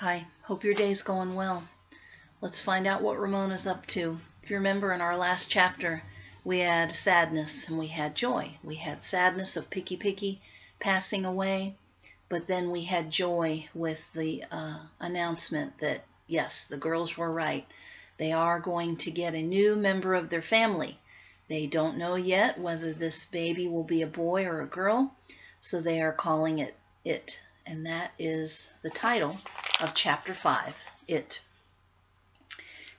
Hi, hope your day's going well. Let's find out what Ramona's up to. If you remember in our last chapter, we had sadness and we had joy. We had sadness of Picky Picky passing away, but then we had joy with the announcement that, yes, the girls were right. They are going to get a new member of their family. They don't know yet whether this baby will be a boy or a girl, so they are calling it It. And that is the title of Chapter 5, It.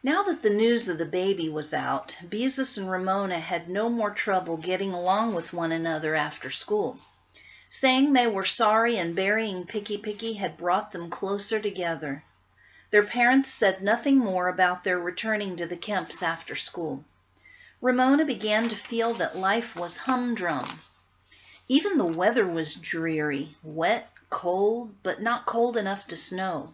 Now that the news of the baby was out, Beezus and Ramona had no more trouble getting along with one another after school. Saying they were sorry and burying Picky Picky had brought them closer together. Their parents said nothing more about their returning to the Kemps after school. Ramona began to feel that life was humdrum. Even the weather was dreary, wet, cold, but not cold enough to snow.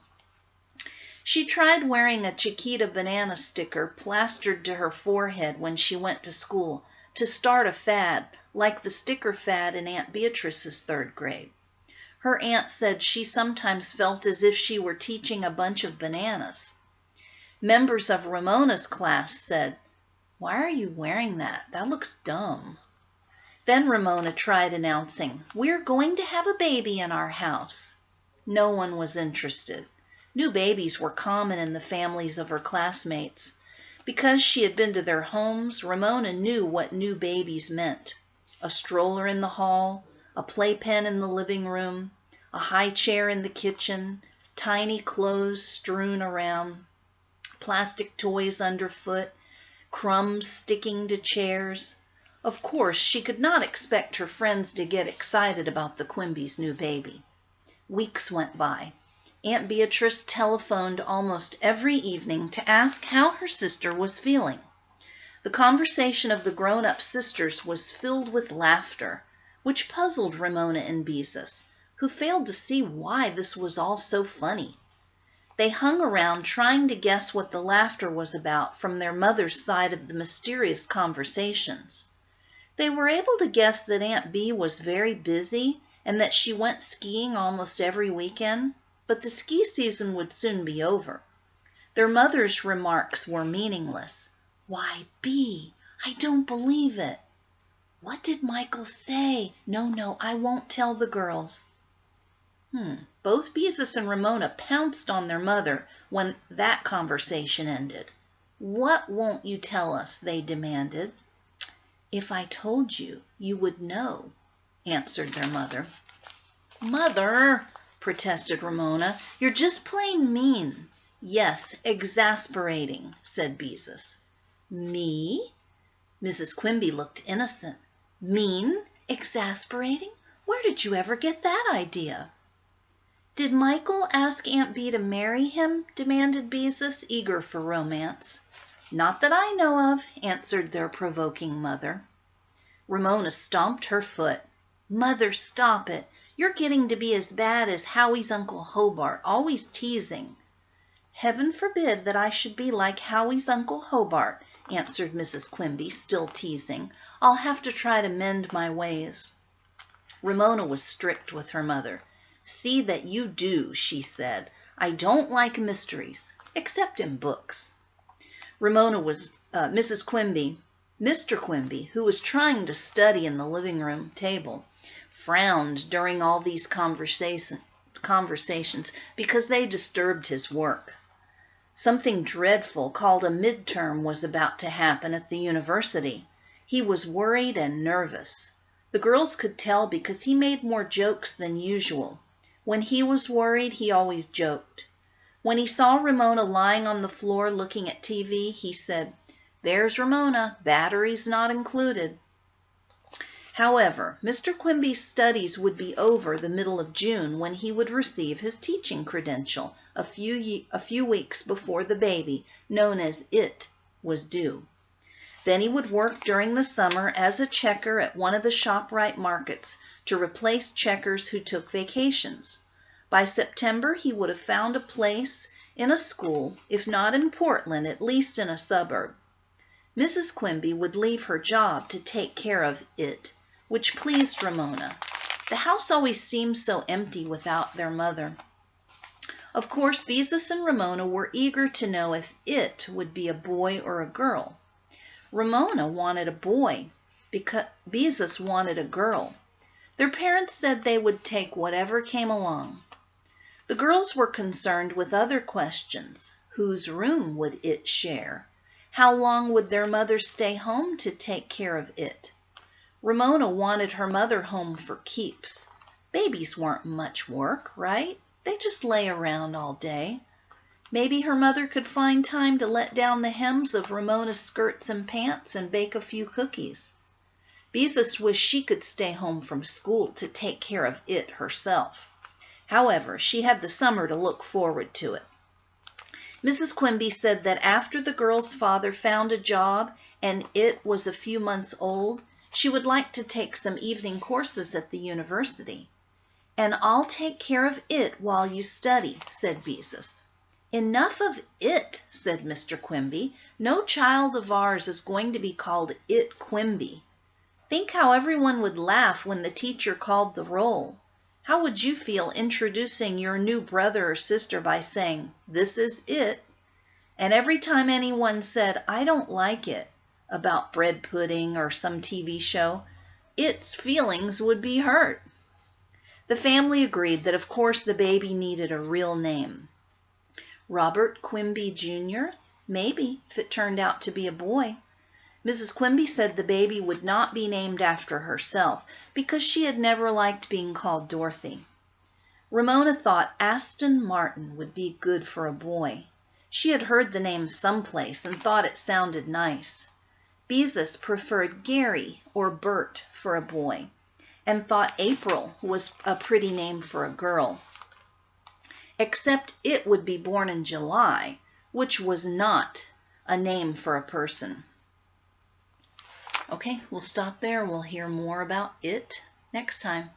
She tried wearing a Chiquita banana sticker plastered to her forehead when she went to school to start a fad, like the sticker fad in Aunt Beatrice's 3rd grade. Her aunt said she sometimes felt as if she were teaching a bunch of bananas. Members of Ramona's class said, "Why are you wearing that? That looks dumb." Then Ramona tried announcing, "We're going to have a baby in our house." No one was interested. New babies were common in the families of her classmates. Because she had been to their homes, Ramona knew what new babies meant. A stroller in the hall, a playpen in the living room, a high chair in the kitchen, tiny clothes strewn around, plastic toys underfoot, crumbs sticking to chairs. Of course, she could not expect her friends to get excited about the Quimby's new baby. Weeks went by. Aunt Beatrice telephoned almost every evening to ask how her sister was feeling. The conversation of the grown-up sisters was filled with laughter, which puzzled Ramona and Beezus, who failed to see why this was all so funny. They hung around trying to guess what the laughter was about from their mother's side of the mysterious conversations. They were able to guess that Aunt Bee was very busy and that she went skiing almost every weekend, but the ski season would soon be over. Their mother's remarks were meaningless. "Why, Bee, I don't believe it." "What did Michael say?" No, I won't tell the girls." Both Beezus and Ramona pounced on their mother when that conversation ended. "What won't you tell us?" they demanded. "If I told you, you would know," answered their mother. "Mother," protested Ramona, "you're just plain mean." "Yes, exasperating," said Beezus. "Me?" Mrs. Quimby looked innocent. "Mean? Exasperating? Where did you ever get that idea?" "Did Michael ask Aunt Bee to marry him?" demanded Beezus, eager for romance. "Not that I know of," answered their provoking mother. Ramona stomped her foot. "Mother, stop it. You're getting to be as bad as Howie's Uncle Hobart, always teasing." "Heaven forbid that I should be like Howie's Uncle Hobart," answered Mrs. Quimby, still teasing. "I'll have to try to mend my ways." Ramona was strict with her mother. "See that you do," she said. "I don't like mysteries, except in books." Mrs. Quimby, Mr. Quimby, who was trying to study in the living room table, frowned during all these conversations because they disturbed his work. Something dreadful called a midterm was about to happen at the university. He was worried and nervous. The girls could tell because he made more jokes than usual. When he was worried, he always joked. When he saw Ramona lying on the floor looking at TV, he said, "There's Ramona, batteries not included." However, Mr. Quimby's studies would be over the middle of June when he would receive his teaching credential a few weeks before the baby, known as It, was due. Then he would work during the summer as a checker at one of the ShopRite markets to replace checkers who took vacations. By September, he would have found a place in a school, if not in Portland, at least in a suburb. Mrs. Quimby would leave her job to take care of It, which pleased Ramona. The house always seemed so empty without their mother. Of course, Beezus and Ramona were eager to know if it would be a boy or a girl. Ramona wanted a boy, because Beezus wanted a girl. Their parents said they would take whatever came along. The girls were concerned with other questions. Whose room would it share? How long would their mother stay home to take care of it? Ramona wanted her mother home for keeps. Babies weren't much work, right? They just lay around all day. Maybe her mother could find time to let down the hems of Ramona's skirts and pants and bake a few cookies. Beezus wished she could stay home from school to take care of it herself. However, she had the summer to look forward to it. Mrs. Quimby said that after the girl's father found a job and it was a few months old, she would like to take some evening courses at the university. "And I'll take care of it while you study," said Beezus. "Enough of it," said Mr. Quimby. "No child of ours is going to be called It Quimby. Think how everyone would laugh when the teacher called the roll. How would you feel introducing your new brother or sister by saying, 'This is it'? And every time anyone said, 'I don't like it,' about bread pudding or some TV show, its feelings would be hurt." The family agreed that of course the baby needed a real name. Robert Quimby Jr.? Maybe, if it turned out to be a boy. Mrs. Quimby said the baby would not be named after herself because she had never liked being called Dorothy. Ramona thought Aston Martin would be good for a boy. She had heard the name someplace and thought it sounded nice. Beezus preferred Gary or Bert for a boy and thought April was a pretty name for a girl. Except it would be born in July, which was not a name for a person. Okay, we'll stop there. We'll hear more about it next time.